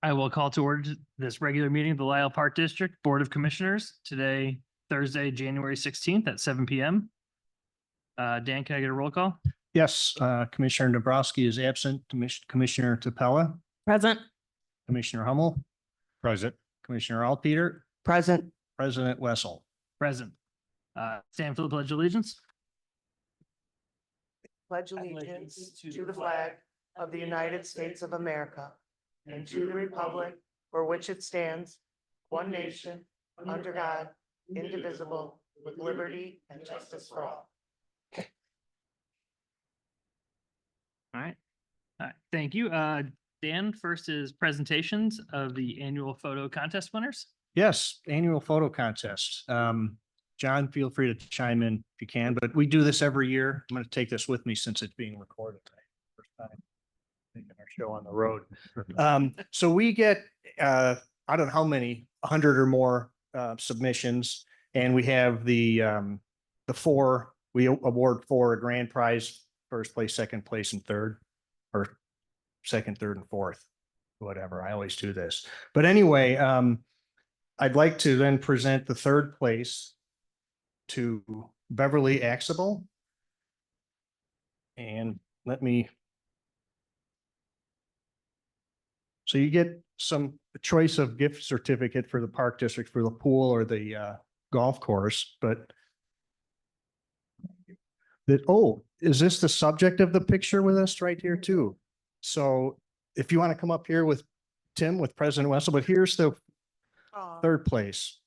I will call to order this regular meeting of the Lisle Park District Board of Commissioners today, Thursday, January 16th at 7 PM. Dan, can I get a roll call? Yes, Commissioner Dabrowski is absent. Commissioner Tapella, Present. Commissioner Hummel, Present. Commissioner Alpeter, Present. President Wessel. Present. Stand for the Pledge of Allegiance. Pledge allegiance to the flag of the United States of America and to the republic for which it stands, one nation, under God, indivisible, with liberty and justice for all. All right. Thank you. Dan, first is presentations of the annual photo contest winners. Yes, annual photo contest. John, feel free to chime in if you can, but we do this every year. I'm going to take this with me since it's being recorded. First time taking our show on the road. So we get, I don't know how many, 100 or more submissions, and we have the four, we award four a grand prize, first place, second place, and third, or second, third, and fourth, whatever. I always do this. But anyway, I'd like to then present the third place to Beverly Axable. And let me. So you get some choice of gift certificate for the park district for the pool or the golf course, but that, oh, is this the subject of the picture with us right here too? So if you want to come up here with Tim, with President Wessel, but here's the third place.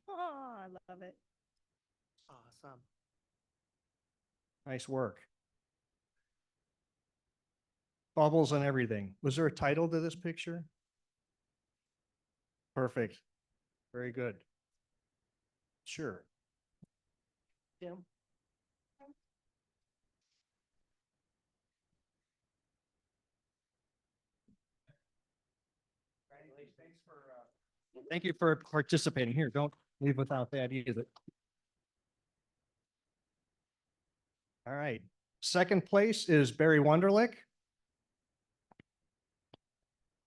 Oh, I love it. Awesome. Nice work. Bubbles and everything. Was there a title to this picture? Perfect. Very good. Sure. Jim. Thank you for participating here. Don't leave without that either. All right. Second place is Barry Wunderlich.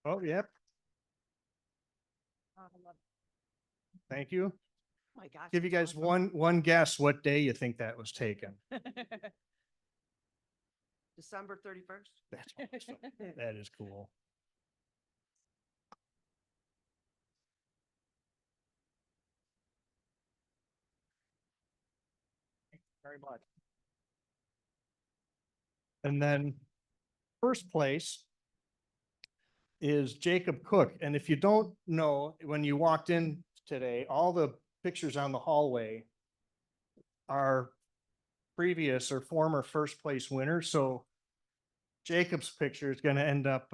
Oh, yep. Oh, I love Thank you. Oh my gosh. Give you that's guys awesome. one guess what day you think that was taken. December 31st. That's awesome. That is cool. Thank you very much. And then first place is Jacob Cook. And if you don't know, when you walked in today, all the pictures on the hallway are previous or former first place winners. So Jacob's picture is going to end up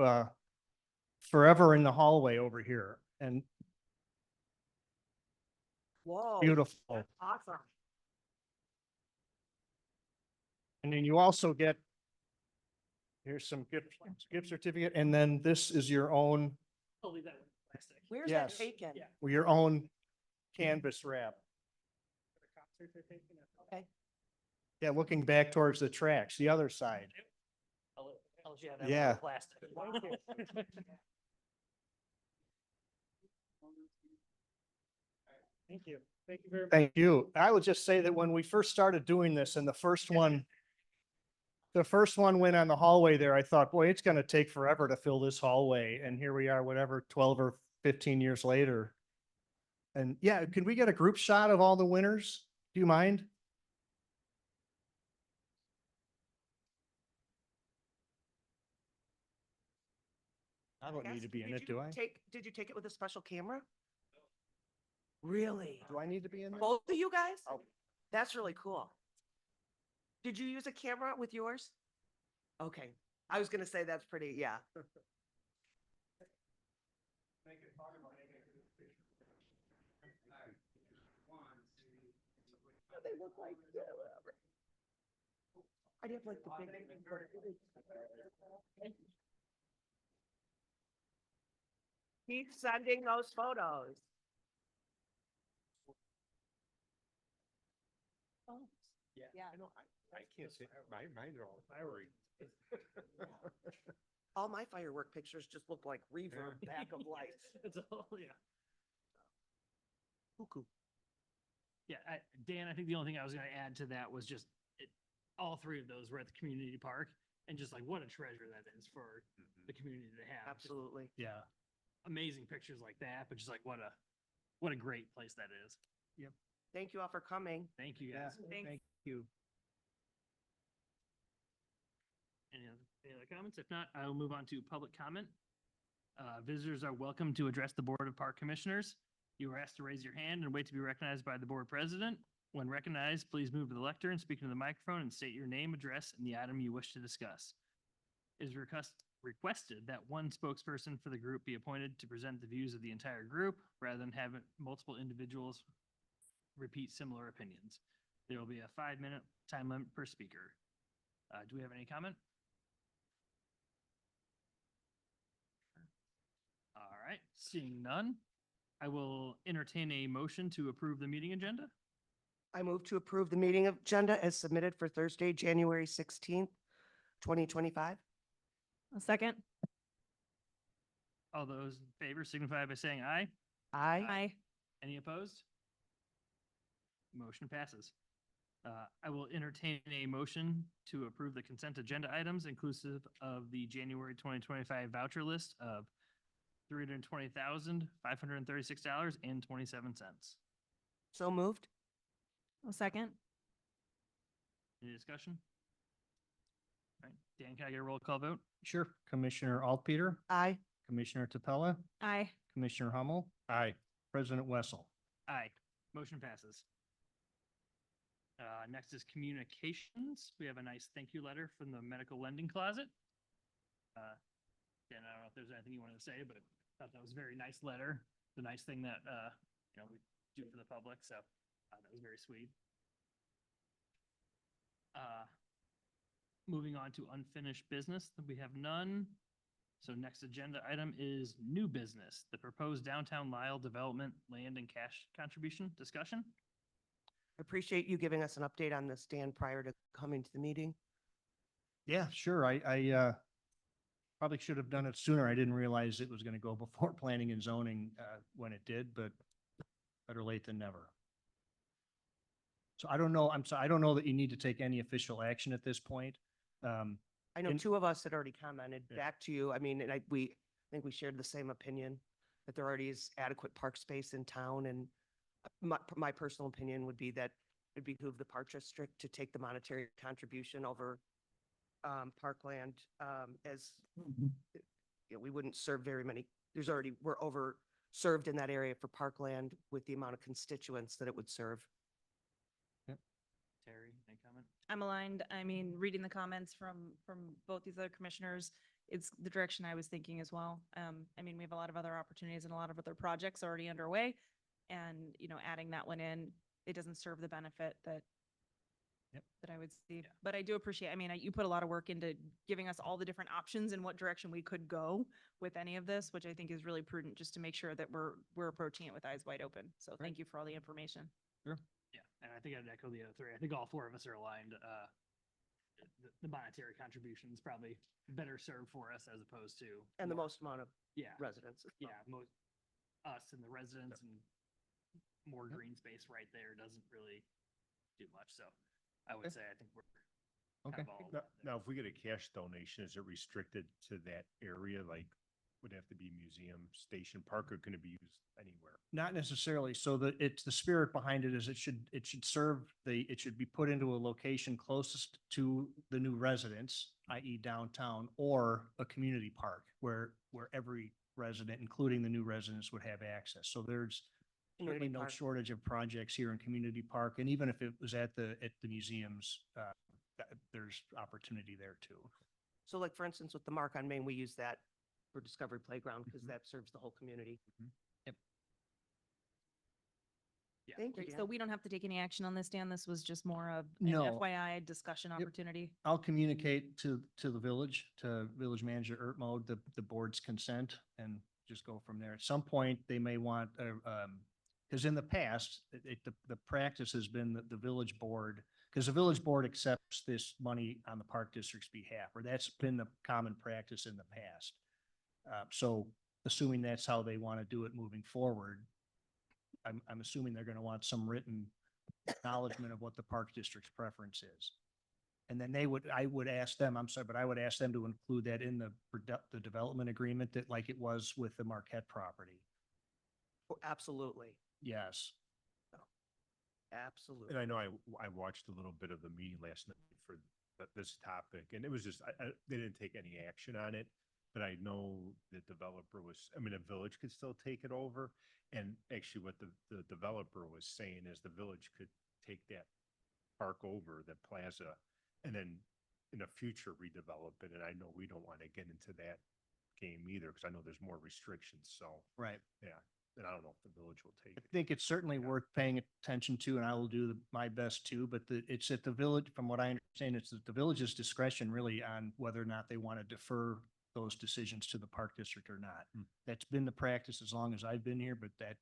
forever in the hallway over here. And Whoa. beautiful. That's awesome. And then you also get, here's some gift certificate. And then this is your own, I'll leave that one plastic. Where's Yes. that taken? Yeah. your own canvas wrap. Okay. Yeah, looking back towards the tracks, the other side. I'll let you have that Yeah. one plastic. Thank you. Thank you very much. Thank you. I would just say that when we first started doing this and the first one went on the hallway there, I thought, boy, it's going to take forever to fill this hallway. And here we are, whatever, 12 or 15 years later. And yeah, can we get a group shot of all the winners? Do you mind? I don't need to be in it, do I? Did you take it with a special camera? Really? Do I need to be in there? Both of you guys? Oh. That's really cool. Did you use a camera with yours? Okay. I was gonna say that's pretty, yeah. They look like, yeah, whatever. I'd have like the big. Keep sending those photos. Oh, Yeah. yeah. I know, I can't say, mine are all fiery. All my firework pictures just look like reverb back of lights. It's all, yeah. Cuckoo. Yeah, Dan, I think the only thing I was gonna add to that was just all three of those were at the community park, and just like what a treasure that is for the community to have. Just Absolutely. Yeah. amazing pictures like that, but just like what a great place that is. Thank you all for coming. Thank you Yeah. guys. Thank you. Any other comments? If not, I will move on to public comment. Visitors are welcome to address the Board of Park Commissioners. You are asked to raise your hand and wait to be recognized by the board president. When recognized, please move to the lectern, speak into the microphone, and state your name, address, and the item you wish to discuss. It is requested that one spokesperson for the group be appointed to present the views of the entire group rather than have multiple individuals repeat similar opinions. There will be a 5-minute time limit per speaker. Do we have any comment? All right, seeing none, I will entertain a motion to approve the meeting agenda. I move to approve the meeting agenda as submitted for Thursday, January 16th, 2025. A second. All those in favor signify by saying aye. Aye. Aye. Any opposed? Motion passes. I will entertain a motion to approve the consent agenda items inclusive of the January 2025 voucher list of $320,536.27. So moved. A second. Any discussion? All right, Dan, can I get a roll call vote? Sure. Commissioner Altpeter, Aye. Commissioner Tapella, Aye. Commissioner Hummel. Aye. President Wessel. Aye. Motion passes. Next is communications. We have a nice thank you letter from the medical lending closet. Dan, I don't know if there's anything you want to say, but I thought that was a very nice letter. The nice thing that, we do for the public, so that was very sweet. Moving on to unfinished business, we have none. So next agenda item is new business, the proposed downtown Lisle development land and cash contribution discussion. Appreciate you giving us an update on this, Dan, prior to coming to the meeting. Yeah, sure. I probably should have done it sooner. I didn't realize it was going to go before planning and zoning when it did, but better late than never. So I don't know. I'm sorry. I don't know that you need to take any official action at this point. I know And- two of us had already commented Yeah. back to you. I mean, and I think we shared the same opinion that there already is adequate park space in town, and my personal opinion would be that it'd behoove the park district to take the monetary contribution over parkland, as we wouldn't serve very many. We're over served in that area for parkland with the amount of constituents that it would serve. Terry, any comment? I'm aligned. I mean, reading the comments from both these other commissioners, it's the direction I was thinking as well. I mean, we have a lot of other opportunities and a lot of other projects already underway. And, adding that one in, it doesn't serve the benefit that that I would see. Yeah. But I do appreciate, I mean, you put a lot of work into giving us all the different options and what direction we could go with any of this, which I think is really prudent, just to make sure that we're approaching it with eyes wide open. So thank you for all the information. Yeah, and I think I'd echo the other three. I think all four of us are aligned. The monetary contribution is probably better served for us as opposed to. And the more- most amount of Yeah, residents. as well. yeah, most, us and the residents and more green space right there doesn't really do much. So I would Okay. say I think we're Okay. kind of all. Now, aligned there. now, if we get a cash donation, is it restricted to that area? Like, would it have to be museum, station, park, or can it be used anywhere? Not necessarily. So it's the spirit behind it is it should serve it should be put into a location closest to the new residents, i.e. downtown, or a community park where every resident, including the new residents, would have access. So there's certainly Community no park. shortage of projects here in community park. And even if it was at the museums, there's opportunity there too. So like, for instance, with the Mark on Main, we use that for Discovery Playground because Mhm. that serves the whole community. Yep. Yeah. Thank you, Great. So Dan. we don't have to take any action on this, Dan. This was just more of an No. FYI discussion opportunity. I'll communicate to the village, to village manager Ertmode, the board's consent and just go from there. At some point, they may want, because in the past, the practice has been that the village board Because the village board accepts this money on the park district's behalf, or that's been the common practice in the past. So assuming that's how they want to do it moving forward, I'm assuming they're going to want some written acknowledgement of what the park district's preference is. And then I would ask them, I'm sorry, but I would ask them to include that in the development agreement that like it was with the Marquette property. Oh, absolutely, Yes. absolutely. And I know I watched a little bit of the meeting last night for this topic, and it was just, they didn't take any action on it. But I know the developer was, I mean, a village could still take it over. And actually what the developer was saying is the village could take that park over, the plaza, and then in the future redevelop it. And I know we don't want to get into that game either, because I know there's more restrictions. So, Right. yeah, and I don't know if the village will take I it. think it's certainly worth paying attention to, and I will do my best too, but it's at the village, from what I understand, it's at the village's discretion really on whether or not they want to defer those decisions to the park district or not. Hmm. That's been the practice as long as I've been here, but that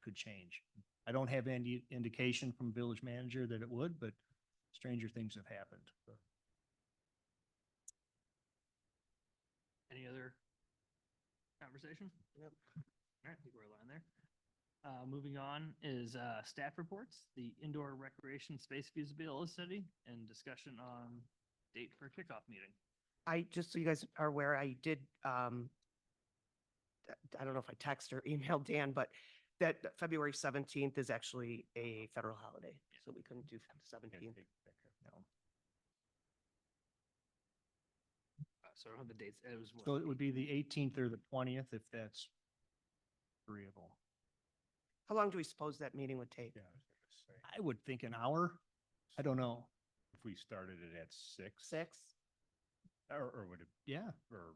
could change. I don't have any indication from village manager that it would, but stranger things have happened. Any other conversation? Yep. All right, I think we're aligned there. Moving on is staff reports, the indoor recreation space feasibility study and discussion on date for kickoff meeting. Just so you guys are aware, I did, I don't know if I text or emailed Dan, but that February 17th is actually a federal holiday, so we couldn't do the Can't 17th. take that. No. So I don't have the dates. It was what, So it would be the 18th or the 20th if that's agreeable. How long do we suppose that meeting would take? Yeah, I was gonna say, I would think an hour. I don't know. if we started it at 6. 6? Or would it, Yeah. or,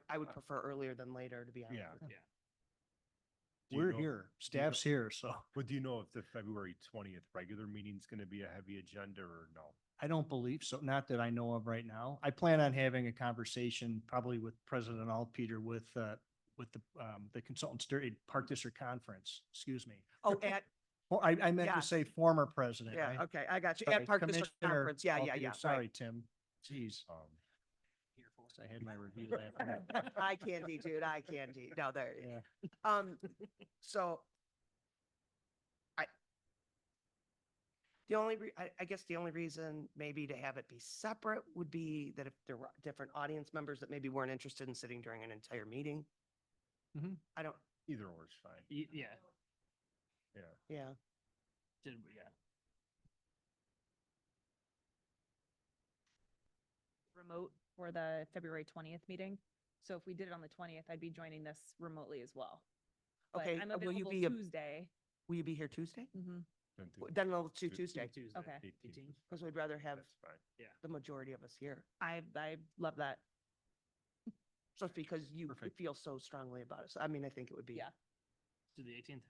I would prefer earlier than later, to be honest. yeah. with you. yeah. Do you We're know- here. Staff's here, so Well, do you know if the February 20th regular meeting's gonna be a heavy agenda or no? I don't believe so. Not that I know of right now. I plan on having a conversation probably with President Altpeter with the consultants during Park District Conference, excuse me. Oh, at, Or I meant to Yes. say former president. yeah, right? okay, I got you. Sorry, At Park District Commissioner Conference, yeah, Altpeter, yeah, Sorry, right. Tim. Jeez. Here for I had my review last night. Eye candy, dude, eye candy. No, there. Yeah. So I guess the only reason maybe to have it be separate would be that if there were different audience members that maybe weren't interested in sitting during an entire meeting. Mhm. I don't, Either or is fine. Yeah, Yeah. yeah. yeah. Remote for the February 20th meeting. So if we did it on the 20th, I'd be joining this remotely as well. But Okay, I'm will you available be, Tuesday. Will you be here Tuesday? Mhm. Then do Then let's do Tu- Tuesday, Tuesday. Okay. 18th. because we'd rather have That's fine. the majority of us here. I love that. Just because you Perfect. feel so strongly about it. So I mean, I think it would be Yeah. To the 18th.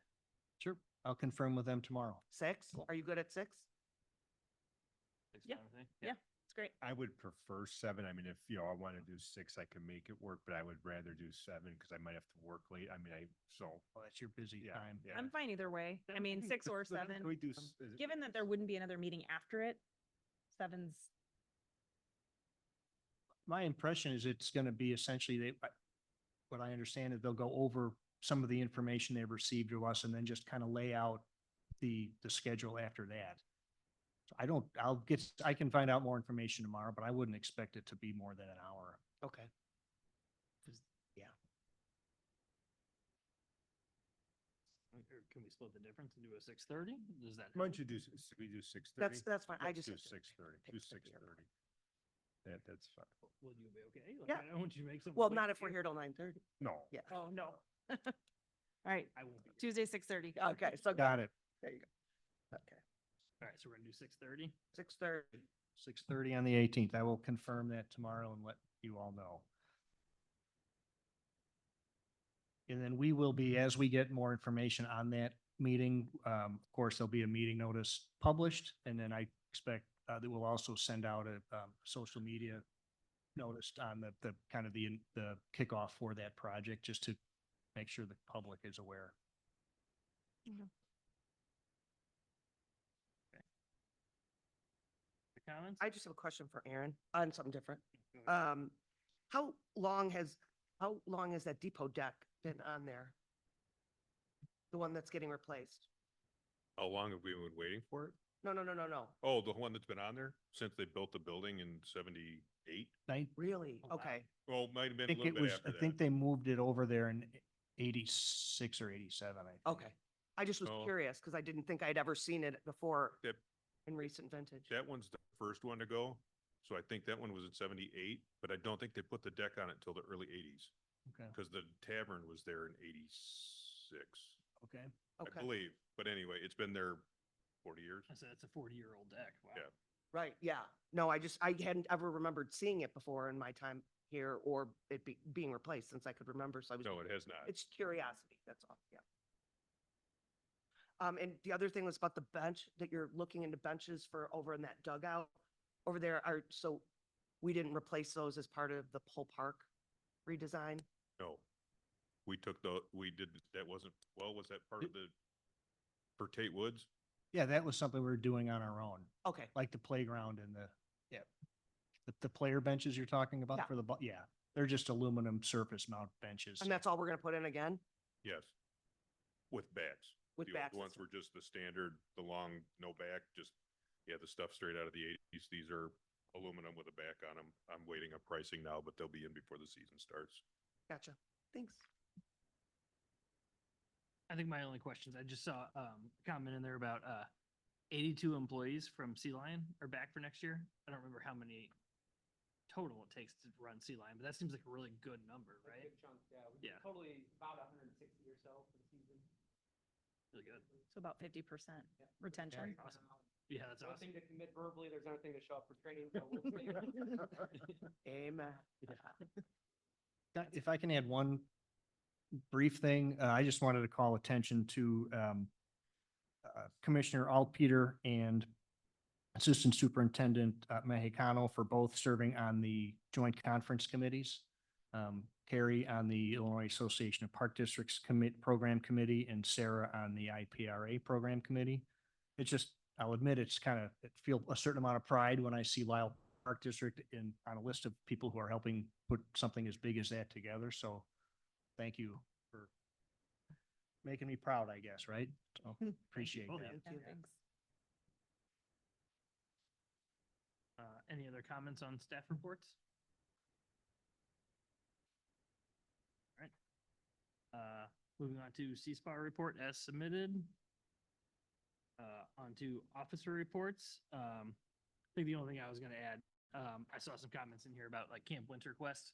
Sure. I'll confirm with them tomorrow. 6. Are you good at 6? Yeah. It's great. I would prefer 7. I mean, if, I want to do 6, I can make it work, but I would rather do 7 because I might have to work late. I mean, Well, that's your busy yeah, time. yeah. I'm fine either way. I mean, 6 or So then 7. Can we do, is it- Given that there wouldn't be another meeting after it, 7's, My impression is it's going to be essentially what I understand is they'll go over some of the information they've received of us and then just kind of lay out the schedule after that. So I can find out more information tomorrow, but I wouldn't expect it to be more than an hour. Okay. Or can we split the difference and do a 6:30? Does that? Why help? don't you do, we do 6:30? That's fine. I Let's just. do have to 6:30. pick Do the beer. 6:30. That's fine. Will you be okay? Like, Yeah. I don't want you to make some. Well, not if we're here till 9:30. No. Yeah. oh, no. All right, I won't be. Here. Tuesday, 6:30. Okay, so. Got it. There you go. Okay. All right, so we're gonna do 6:30. 6:30. 6:30 on the 18th. I will confirm that tomorrow and let you all know. And then we will be, as we get more information on that meeting, of course, there'll be a meeting notice published. And then I expect that we'll also send out a social media notice on the kind of the kickoff for that project, just to make sure the public is aware. comments? I just have a question for Aaron on something different. How long has that depot deck been on there? The one that's getting replaced? How long have we been waiting for it? No, no, no, no, no. Oh, the one that's been on there since they built the building in 78? Really? Oh, wow. Okay. Well, might have I been a think little it bit was, after I that. think they moved it over there in 86 or 87, I think. Okay. I just was Oh. curious because I didn't think I'd ever seen it before That, in recent vintage. that one's the first one to go. So I think that one was in 78, but I don't think they put the deck on it until the early 80s Okay, because the tavern was there in 86, okay. I Okay. believe. But anyway, it's been there 40 years. I said it's a 40-year-old deck. Wow. Yeah. Right, yeah. No, I hadn't ever remembered seeing it before in my time here or it being replaced since I could remember. So I was, No, it has not. it's curiosity, that's all, yeah. And the other thing was about the bench, that you're looking into benches for over in that dugout over there so we didn't replace those as part of the whole park redesign? No. We did, that wasn't, well, was that part of the, for Tate Woods? Yeah, that was something we were doing on our own, Okay, like the playground and yeah. The player benches you're talking Yeah. about for yeah, they're just aluminum surface mount benches. and that's all we're gonna put in again? Yes. With backs. With The old backs, ones that's were just the standard, the long, no back, just, yeah, the stuff straight out of the 80s. These are aluminum with a back on them. I'm waiting on pricing now, but they'll be in before the season starts. Gotcha, thanks. I think my only questions, I just saw a comment in there about 82 employees from Sea Lion are back for next year. I don't remember how many total it takes to run Sea Lion, but that seems like a really good number, right? Yeah. Totally about 160 or so for the season. Really good. So about 50% retention. Awesome. Yeah, that's One awesome. thing to commit verbally, there's another thing to show up for training. So we'll see. Amen. If I can add one brief thing, I just wanted to call attention to Commissioner Altpeter and Assistant Superintendent Mexicano for both serving on the joint conference committees. Carrie on the Illinois Association of Park Districts Program Committee and Sarah on the IPRA Program Committee. It's just, I'll admit, it's kind of, it feel a certain amount of pride when I see Lisle Park District on a list of people who are helping put something as big as that together. So thank you for making me proud, I guess, right? So appreciate both of that. you. Yeah, thanks. Any other comments on staff reports? All right. Moving on to C-SPA report as submitted. On to officer reports. I think the only thing I was gonna add, I saw some comments in here about like Camp Winter Quest.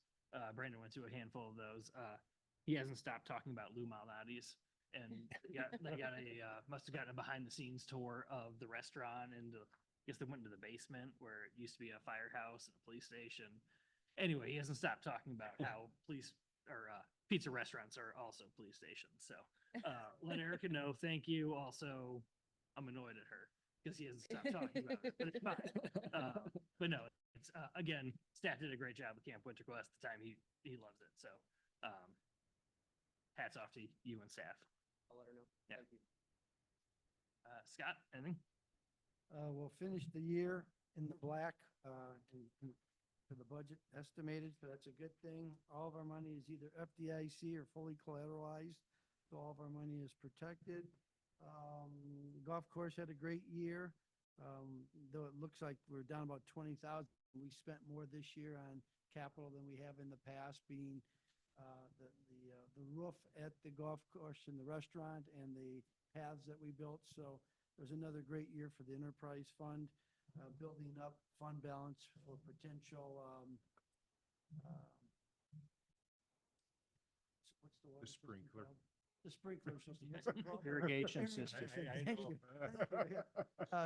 Brandon went to a handful of those. He hasn't stopped talking about Lou Malnati's. And they got must have gotten a behind the scenes tour of the restaurant and I guess they went into the basement where it used to be a firehouse and a police station. Anyway, he hasn't stopped talking about how police or pizza restaurants are also police stations. So let Erica know. Thank you. Also, I'm annoyed at her because he hasn't stopped talking about it, but it's fine. But no, it's again, staff did a great job with Camp Winter Quest. The time he loves it. So hats off to you and staff. I'll let her know. Yeah. Thank you. Scott, anything? We'll finish the year in the black, for the budget estimated, so that's a good thing. All of our money is either FDIC or fully collateralized, so all of our money is protected. Golf course had a great year, though it looks like we're down about 20,000. We spent more this year on capital than we have in the past, being the roof at the golf course and the restaurant and the paths that we built. So it was another great year for the enterprise fund, building up fund balance for potential, what's the water system sprinkler. called? The sprinkler system. What's it called? Irrigation system. Thank you.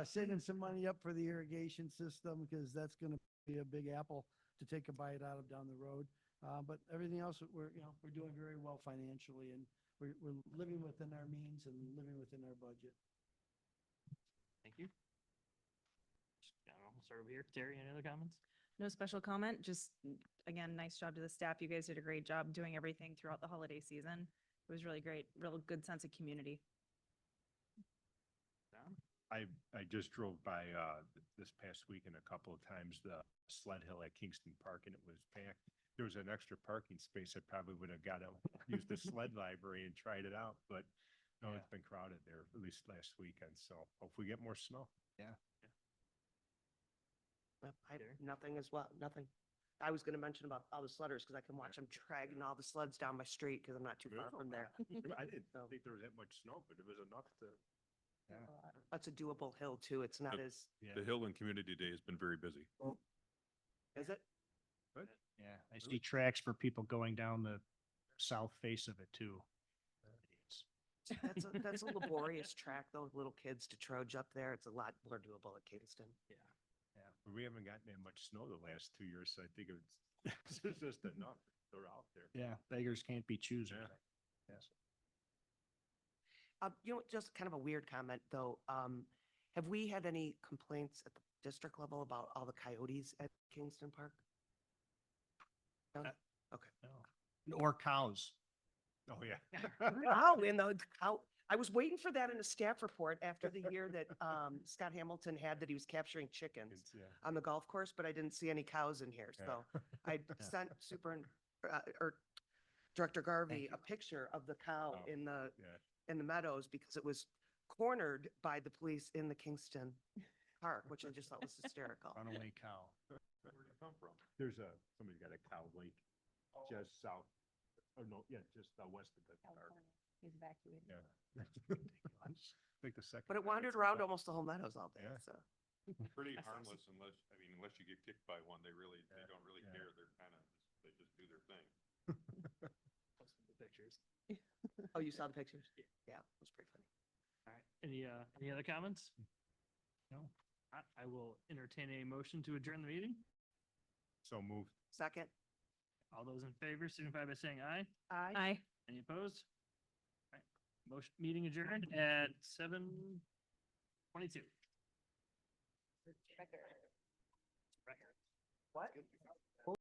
Saving some money up for the irrigation system because that's going to be a big apple to take a bite out of down the road. But everything else, we're doing very well financially and we're living within our means and living within our budget. Thank you. I'll start over here. Terry, any other comments? No special comment, just again, nice job to the staff. You guys did a great job doing everything throughout the holiday season. It was really great, real good sense of community. Don? I just drove by, this past weekend a couple of times, the sled hill at Kingston Park, and it was packed. There was an extra parking space. I probably would have got to use the sled library and tried it out, but no, Yeah. it's been crowded there, at least last weekend. So hope we get more snow. Nothing as well, nothing. I was gonna mention about all the sledders, because I can watch them dragging all the sleds down my street, because I'm not too far from there. I didn't So- think there was that much snow, but it was enough to. That's a doable hill too. It's not as, The Hill and Community Day has been very busy. is it? Yeah, I see tracks for people going down the south face of it too. That's a laborious track, though, with little kids to trudge up there. It's a lot more doable at Kingston. But we haven't gotten that much snow the last 2 years, so I think it's just enough. They're out there. Yeah, beggars can't be choosers. Yeah. Yes. Just kind of a weird comment, though. Have we had any complaints at the district level about all the coyotes at Kingston Park? No? No. Or cows. Oh, yeah. Oh, and the cow, I was waiting for that in a staff report after the year that Scott Hamilton had that he was capturing chickens It's, yeah. on the golf course, but I didn't see any cows in here. Yeah. So I sent or Director Garvey a picture of the cow Oh, in the Yeah. meadows, because it was cornered by the police in the Kingston Park, which I just thought was hysterical. Runaway cow. Where did it come from? There's somebody's got a cow lake just south, or no, yeah, just west of the park. He's evacuated. Yeah. Like the second. But it time wandered it's around come. almost the whole meadows all day, Yeah. so. Pretty That's awesome. harmless unless you get kicked by one. They Yeah. don't really Yeah. care. They just do their thing. Post the pictures. Oh, you saw the pictures? Yeah, it was pretty funny. All right. Any other comments? No. I will entertain a motion to adjourn the meeting. So moved. Second? All those in favor signify by saying aye. Aye. Any opposed? All right. Motion, meeting adjourned at 7:22. What?